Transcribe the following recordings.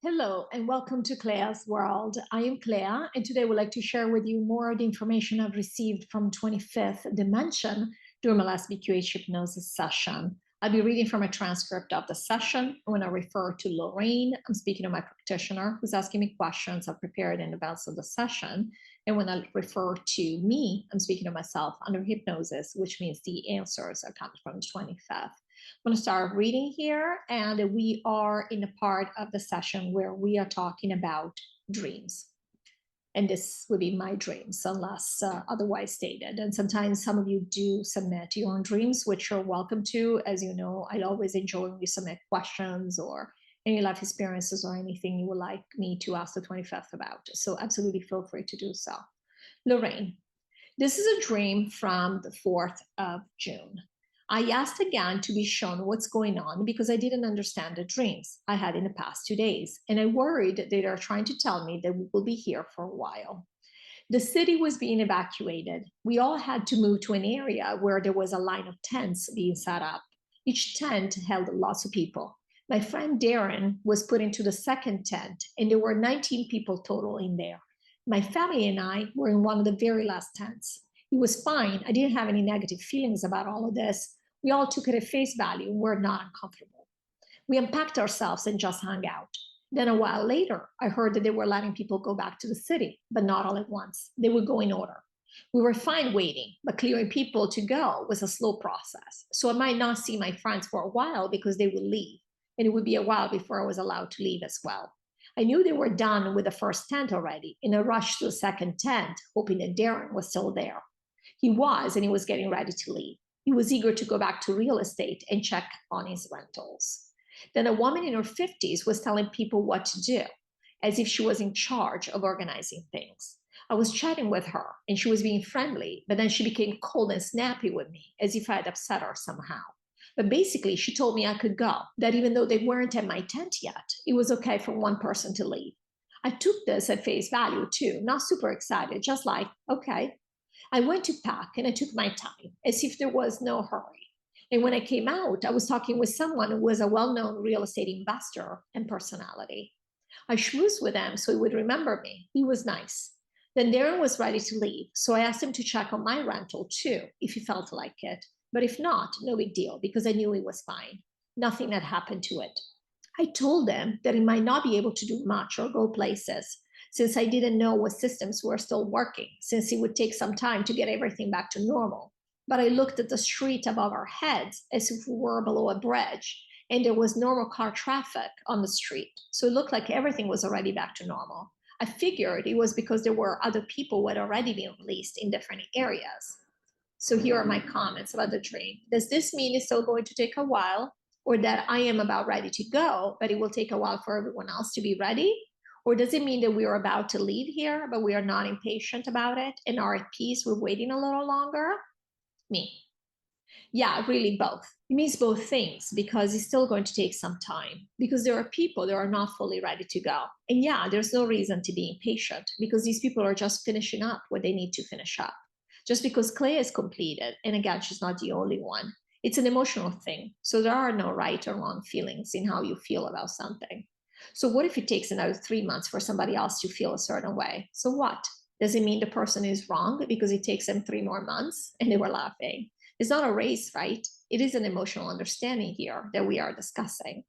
Hello and welcome to CLEA'S World. I am Clea, and today I would like to share with you more of the information I've received from 25th Dimension during my last QHHT Hypnosis session. I'll be reading from a transcript of the session. When I refer to Lorrayne, I'm speaking to my practitioner who's asking me questions I've prepared in advance of the session. And when I refer to me, I'm speaking to myself under hypnosis, which means the answers are coming from the 25th. I'm going to start reading here, and we are in a part of the session where we are talking about dreams. And this would be my dreams, unless otherwise stated. And sometimes some of you do submit your own dreams, which you're welcome to. As you know, I always enjoy when you submit questions or any life experiences or anything you would like me to ask the 25th about. So absolutely feel free to do so. Lorrayne, this is a dream from the 4th of June. I asked again to be shown what's going on because I didn't understand the dreams I had in the past 2 days, and I worried they are trying to tell me that we will be here for a while. The city was being evacuated. We all had to move to an area where there was a line of tents being set up. Each tent held lots of people. My friend Darren was put into the second tent, and there were 19 people total in there. My family and I were in one of the very last tents. It was fine. I didn't have any negative feelings about all of this. We all took it at face value and were not uncomfortable. We unpacked ourselves and just hung out. Then a while later, I heard that they were letting people go back to the city, but not all at once. They would go in order. We were fine waiting, but clearing people to go was a slow process. So I might not see my friends for a while because they would leave, and it would be a while before I was allowed to leave as well. I knew they were done with the first tent already, and I rushed to the second tent, hoping that Darren was still there. He was, and he was getting ready to leave. He was eager to go back to real estate and check on his rentals. Then a woman in her 50s was telling people what to do, as if she was in charge of organizing things. I was chatting with her, and she was being friendly, but then she became cold and snappy with me, as if I had upset her somehow. But basically, she told me I could go, that even though they weren't at my tent yet, it was okay for one person to leave. I took this at face value too, not super excited, just like, okay. I went to pack and I took my time, as if there was no hurry. And when I came out, I was talking with someone who was a well-known real estate investor and personality. I schmoozed with him so he would remember me. He was nice. Then Darren was ready to leave, so I asked him to check on my rental too, if he felt like it. But if not, no big deal, because I knew he was fine. Nothing had happened to it. I told him that he might not be able to do much or go places, since I didn't know what systems were still working, since it would take some time to get everything back to normal. But I looked at the street above our heads as if we were below a bridge, and there was normal car traffic on the street. So it looked like everything was already back to normal. I figured it was because there were other people who had already been released in different areas. So here are my comments about the dream. Does this mean it's still going to take a while, or that I am about ready to go, but it will take a while for everyone else to be ready? Or does it mean that we are about to leave here, but we are not impatient about it and are at peace with waiting a little longer? Me. Yeah, really both. It means both things because it's still going to take some time because there are people that are not fully ready to go. And yeah, there's no reason to be impatient because these people are just finishing up what they need to finish up. Just because Clea is completed, and again, she's not the only one, it's an emotional thing. So there are no right or wrong feelings in how you feel about something. So what if it takes another 3 months for somebody else to feel a certain way? So what? Does it mean the person is wrong because it takes them 3 more months? And they were laughing. It's not a race, right? It is an emotional understanding here that we are discussing.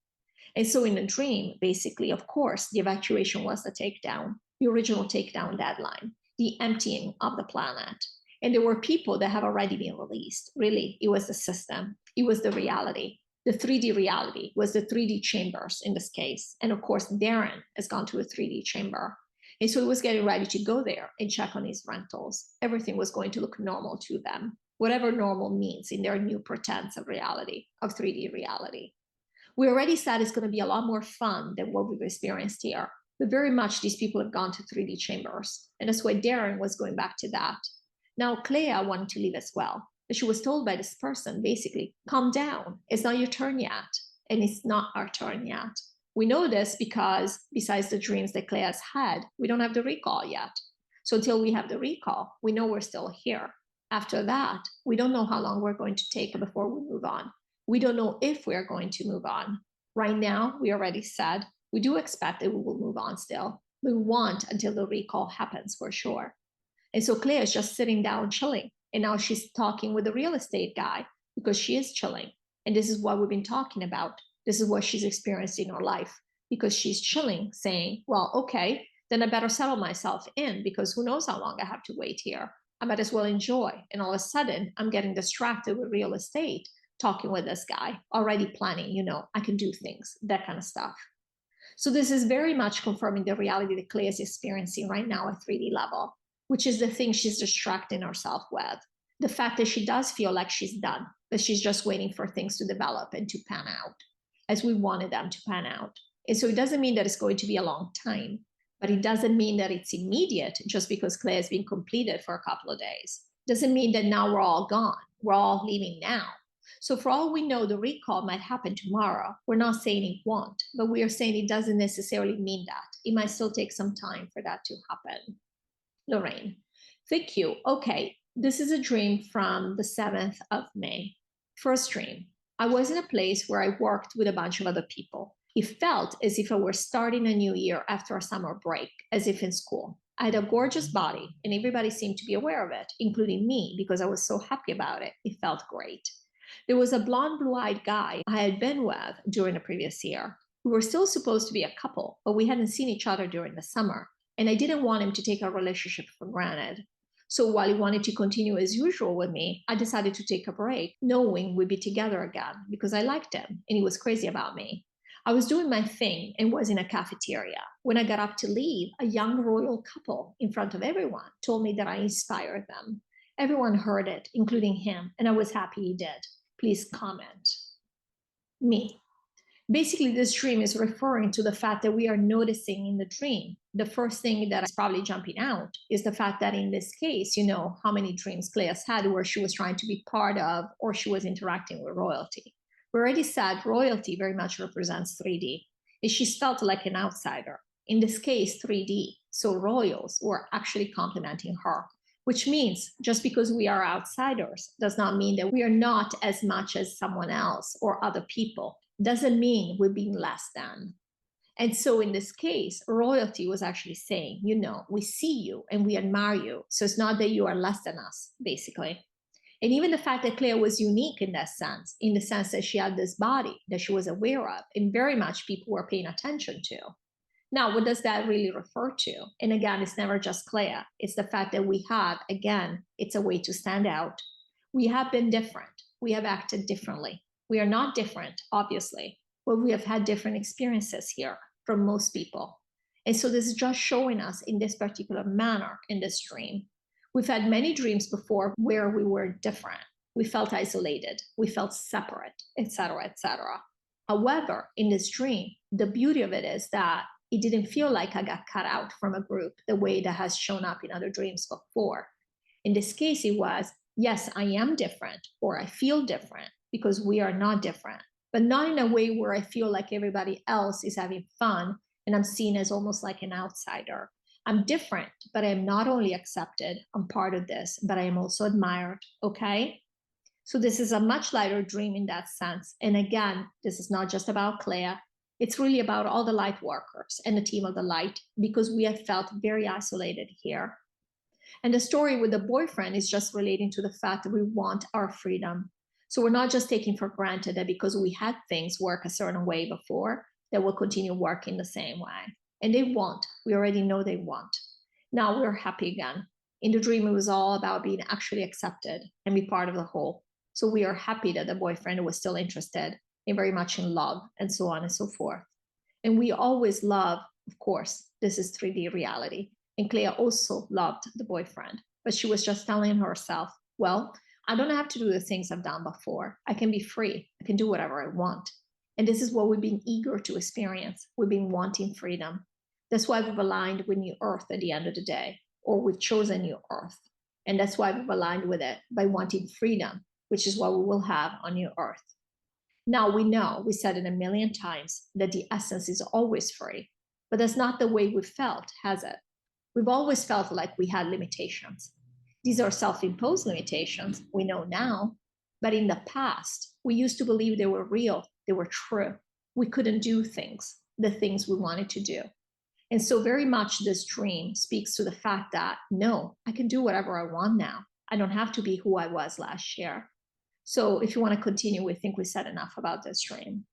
And so in a dream, basically, of course, the evacuation was the takedown, the original takedown deadline, the emptying of the planet. And there were people that have already been released. Really, it was the system. It was the reality. The 3D reality was the 3D chambers in this case. And of course, Darren has gone to a 3D chamber. And so he was getting ready to go there and check on his rentals. Everything was going to look normal to them, whatever normal means in their new pretense of reality, of 3D reality. We already said it's going to be a lot more fun than what we've experienced here. But very much these people have gone to 3D chambers. And that's why Darren was going back to that. Now, Clea wanted to leave as well. But she was told by this person, basically, calm down. It's not your turn yet. And it's not our turn yet. We know this because besides the dreams that Clea has had, we don't have the recall yet. So until we have the recall, we know we're still here. After that, we don't know how long we're going to take before we move on. We don't know if we're going to move on. Right now, we already said We do expect that we will move on still. We want until the recall happens for sure. And so Clea is just sitting down chilling. And now she's talking with the real estate guy because she is chilling. And this is what we've been talking about. This is what she's experienced in her life because she's chilling, saying, well, okay, then I better settle myself in because who knows how long I have to wait here. I might as well enjoy. And all of a sudden, I'm getting distracted with real estate, talking with this guy, already planning, I can do things, that kind of stuff. So this is very much confirming the reality that Clea is experiencing right now at 3D level, which is the thing she's distracting herself with. The fact that she does feel like she's done, that she's just waiting for things to develop and to pan out as we wanted them to pan out. And so it doesn't mean that it's going to be a long time, but it doesn't mean that it's immediate just because Clea has been completed for a couple of days. Doesn't mean that now we're all gone. We're all leaving now. So for all we know, the recall might happen tomorrow. We're not saying it won't, but we are saying it doesn't necessarily mean that. It might still take some time for that to happen. Lorrayne, thank you. Okay, this is a dream from the 7th of May. First dream, I was in a place where I worked with a bunch of other people. It felt as if I were starting a new year after a summer break, as if in school. I had a gorgeous body, and everybody seemed to be aware of it, including me, because I was so happy about it. It felt great. There was a blonde, blue-eyed guy I had been with during the previous year. We were still supposed to be a couple, but we hadn't seen each other during the summer, and I didn't want him to take our relationship for granted. So while he wanted to continue as usual with me, I decided to take a break, knowing we'd be together again because I liked him and he was crazy about me. I was doing my thing and was in a cafeteria. When I got up to leave, a young royal couple in front of everyone told me that I inspired them. Everyone heard it, including him, and I was happy he did. Please comment. Me. Basically, this dream is referring to the fact that we are noticing in the dream. The first thing that is probably jumping out is the fact that in this case, how many dreams Clea's had where she was trying to be part of or she was interacting with royalty. We already said royalty very much represents 3D. And she's felt like an outsider. In this case, 3D. So royals were actually complimenting her, which means just because we are outsiders does not mean that we are not as much as someone else or other people. Doesn't mean we're being less than. And so in this case, royalty was actually saying, we see you and we admire you. So it's not that you are less than us, basically. And even the fact that Clea was unique in that sense, in the sense that she had this body that she was aware of and very much people were paying attention to. Now, what does that really refer to? And again, it's never just Clea. It's the fact that we have, again, it's a way to stand out. We have been different. We have acted differently. We are not different, obviously, but we have had different experiences here from most people. And so this is just showing us in this particular manner in this dream. We've had many dreams before where we were different. We felt isolated. We felt separate, etc., etc. However, in this dream, the beauty of it is that it didn't feel like I got cut out from a group the way that has shown up in other dreams before. In this case, it was, yes, I am different, or I feel different, because we are not different, but not in a way where I feel like everybody else is having fun and I'm seen as almost like an outsider. I'm different, but I am not only accepted, I'm part of this, but I am also admired, okay? So this is a much lighter dream in that sense. And again, this is not just about Clea. It's really about all the light workers and the team of the light, because we have felt very isolated here. And the story with the boyfriend is just relating to the fact that we want our freedom. So we're not just taking for granted that because we had things work a certain way before, that will continue working the same way. And they won't. We already know they won't. Now we're happy again. In the dream, it was all about being actually accepted and be part of the whole. So we are happy that the boyfriend was still interested and very much in love and so on and so forth. And we always love, of course, this is 3D reality. And Clea also loved the boyfriend, but she was just telling herself, well, I don't have to do the things I've done before. I can be free. I can do whatever I want. And this is what we've been eager to experience. We've been wanting freedom. That's why we've aligned with New Earth at the end of the day, or we've chosen New Earth. And that's why we've aligned with it by wanting freedom, which is what we will have on New Earth. Now we know, we said it a million times, that the essence is always free, but that's not the way we've felt, has it? We've always felt like we had limitations. These are self-imposed limitations, we know now, but in the past, we used to believe they were real, they were true. We couldn't do things. the things we wanted to do. And so very much this dream speaks to the fact that, no, I can do whatever I want now. I don't have to be who I was last year. So if you want to continue, we think we said enough about this dream.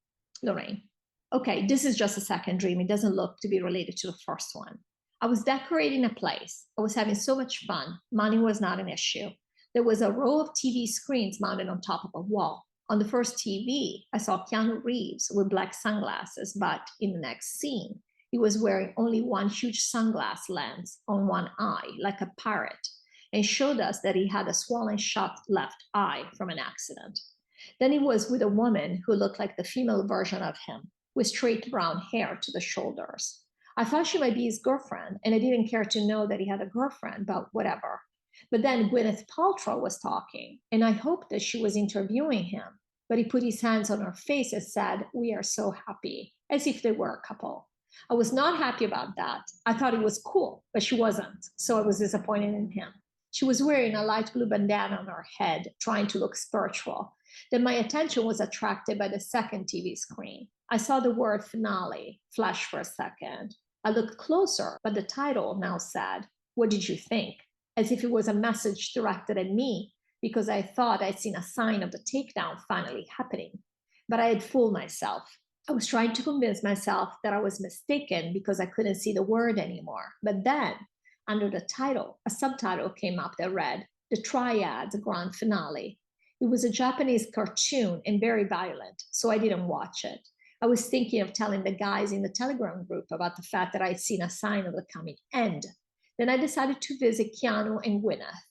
Lorrayne. Okay, this is just a second dream. It doesn't look to be related to the first one. I was decorating a place. I was having so much fun. Money was not an issue. There was a row of TV screens mounted on top of a wall. On the first TV, I saw Keanu Reeves with black sunglasses, but in the next scene, he was wearing only one huge sunglass lens on one eye, like a pirate, and showed us that he had a swollen shut left eye from an accident. Then he was with a woman who looked like the female version of him, with straight brown hair to the shoulders. I thought she might be his girlfriend, and I didn't care to know that he had a girlfriend, but whatever. But then Gwyneth Paltrow was talking, and I hoped that she was interviewing him, but he put his hands on her face and said, "We are so happy," as if they were a couple. I was not happy about that. I thought it was cool, but she wasn't, so I was disappointed in him. She was wearing a light blue bandana on her head, trying to look spiritual. Then my attention was attracted by the second TV screen. I saw the word finale flash for a second. I looked closer, but the title now said, "What did you think?" As if it was a message directed at me, because I thought I'd seen a sign of the takedown finally happening. But I had fooled myself. I was trying to convince myself that I was mistaken because I couldn't see the word anymore. But then, under the title, a subtitle came up that read, "The Triad's Grand Finale." It was a Japanese cartoon and very violent, so I didn't watch it. I was thinking of telling the guys in the Telegram group about the fact that I'd seen a sign of the coming end. Then I decided to visit Keanu and Gwyneth.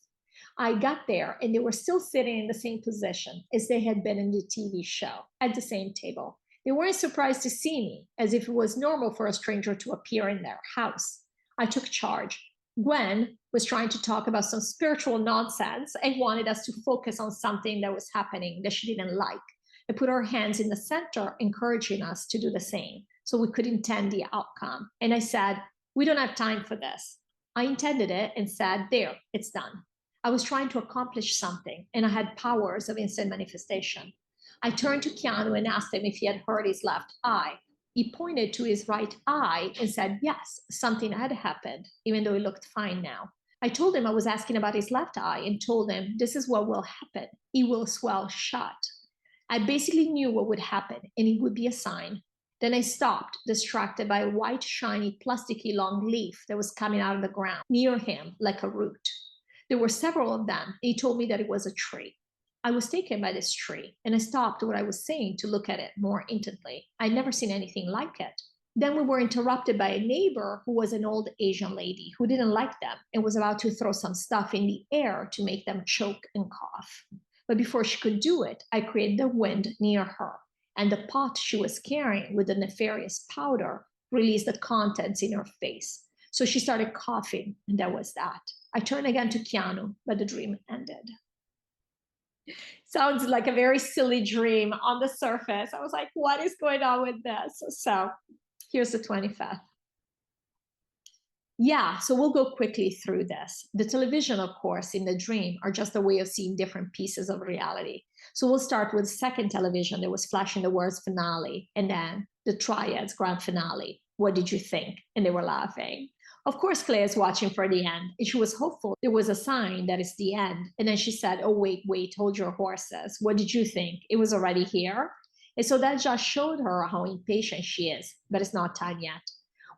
I got there and they were still sitting in the same position as they had been in the TV show, at the same table. They weren't surprised to see me, as if it was normal for a stranger to appear in their house. I took charge. Gwen was trying to talk about some spiritual nonsense and wanted us to focus on something that was happening that she didn't like, and put her hands in the center, encouraging us to do the same so we could intend the outcome. And I said, "We don't have time for this." I intended it and said, "There, it's done." I was trying to accomplish something, and I had powers of instant manifestation. I turned to Keanu and asked him if he had hurt his left eye. He pointed to his right eye and said, yes, something had happened, even though he looked fine now. I told him I was asking about his left eye and told him this is what will happen. It will swell shut. I basically knew what would happen, and it would be a sign. Then I stopped, distracted by a white, shiny, plasticky long leaf that was coming out of the ground near him like a root. There were several of them, and he told me that it was a tree. I was taken by this tree, and I stopped what I was saying to look at it more intently. I'd never seen anything like it. Then we were interrupted by a neighbor who was an old Asian lady who didn't like them and was about to throw some stuff in the air to make them choke and cough. But before she could do it, I created the wind near her, and the pot she was carrying with the nefarious powder released the contents in her face. So she started coughing, and that was that. I turned again to Keanu, but the dream ended. Sounds like a very silly dream on the surface. I was like, what is going on with this? So here's the 25th. Yeah, so we'll go quickly through this. The television, of course, in the dream are just a way of seeing different pieces of reality. So we'll start with second television that was flashing the words finale, and then the Triad's grand finale. What did you think? And they were laughing. Of course, Claire is watching for the end, and she was hopeful there was a sign that it's the end. And then she said, oh, wait, hold your horses. What did you think? It was already here? And so that just showed her how impatient she is, but it's not time yet.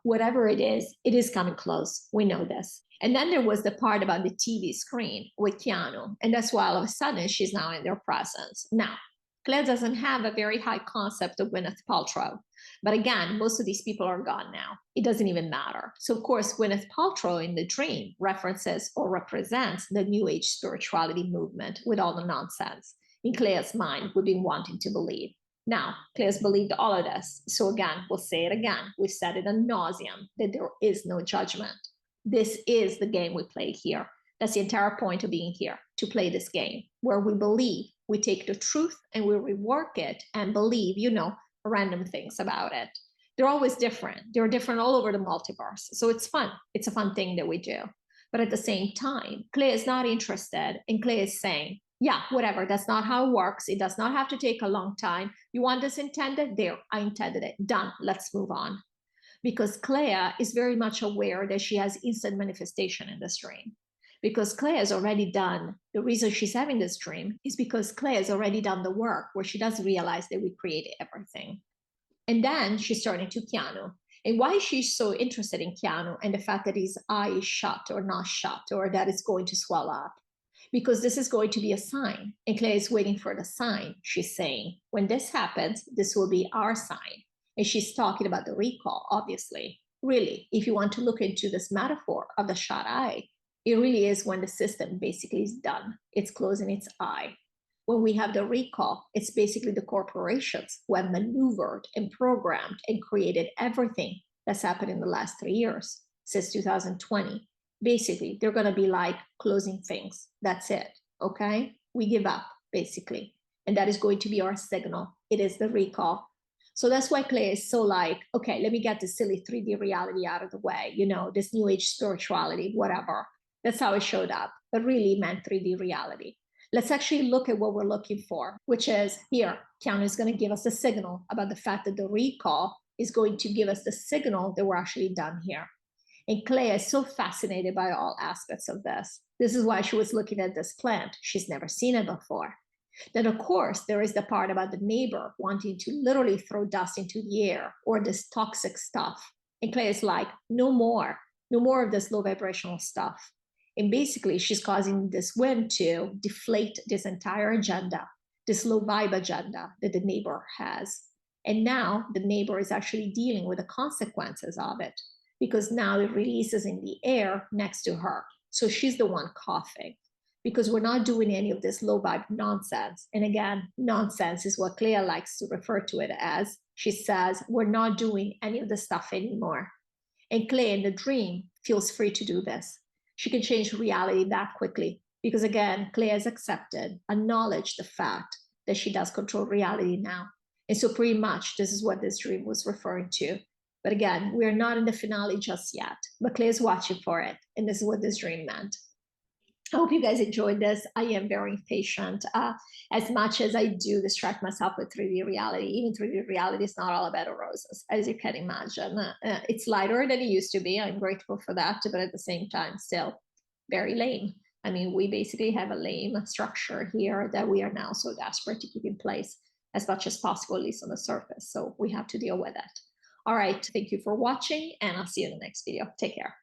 Whatever it is coming close. We know this. And then there was the part about the TV screen with Keanu, and that's why all of a sudden she's now in their presence. Now, Claire doesn't have a very high concept of Gwyneth Paltrow. But again, most of these people are gone now. It doesn't even matter. So of course, Gwyneth Paltrow in the dream references or represents the New Age spirituality movement with all the nonsense in Claire's mind we've been wanting to believe. Now, Claire's believed all of this. So again, we'll say it again. We've said it ad nauseum that there is no judgment. This is the game we play here. That's the entire point of being here, to play this game where we believe, we take the truth and we rework it and believe, random things about it. They're always different. They're different all over the multiverse. So it's fun. It's a fun thing that we do. But at the same time, Claire is not interested, and Claire is saying, yeah, whatever. That's not how it works. It does not have to take a long time. You want this intended? There, I intended it. Done. Let's move on. Because Clea is very much aware that she has instant manifestation in this dream. Because Clea has already done, the reason she's having this dream is because Clea has already done the work where she does realize that we created everything. And then she's turning to Keanu. And why she's so interested in Keanu and the fact that his eye is shut or not shut, or that it's going to swell up, because this is going to be a sign. And Clea is waiting for the sign. She's saying, when this happens, this will be our sign. And she's talking about the recall, obviously. Really, if you want to look into this metaphor of the shut eye, it really is when the system basically is done. It's closing its eye. When we have the recall, it's basically the corporations who have maneuvered and programmed and created everything that's happened in the last 3 years, since 2020. Basically, they're going to be like closing things. That's it. Okay? We give up, basically. And that is going to be our signal. It is the recall. So that's why Clea is so like, okay, let me get this silly 3D reality out of the way, you know, this new age spirituality, whatever. That's how it showed up, but really meant 3D reality. Let's actually look at what we're looking for, which is here, Keanu is going to give us a signal about the fact that the recall is going to give us the signal that we're actually done here. And Clea is so fascinated by all aspects of this. This is why she was looking at this plant. She's never seen it before. Then, of course, there is the part about the neighbor wanting to literally throw dust into the air or this toxic stuff. And Clea is like, no more of this low vibrational stuff. And basically, she's causing this wind to deflate this entire agenda, this low vibe agenda that the neighbor has. And now the neighbor is actually dealing with the consequences of it, because now it releases in the air next to her. So she's the one coughing, because we're not doing any of this low vibe nonsense. And again, nonsense is what Clea likes to refer to it as. She says, we're not doing any of this stuff anymore. And Clea in the dream feels free to do this. She can change reality that quickly because, again, Clea has accepted, acknowledged the fact that she does control reality now. And so pretty much this is what this dream was referring to. But again, we're not in the finale just yet, but Clea is watching for it. And this is what this dream meant. I hope you guys enjoyed this. I am very patient. As much as I do distract myself with 3D reality, even 3D reality is not all about roses, as you can imagine. It's lighter than it used to be. I'm grateful for that, but at the same time, still very lame. I mean, we basically have a lame structure here that we are now so desperate to keep in place as much as possible, at least on the surface. So we have to deal with it. All right, thank you for watching, and I'll see you in the next video. Take care.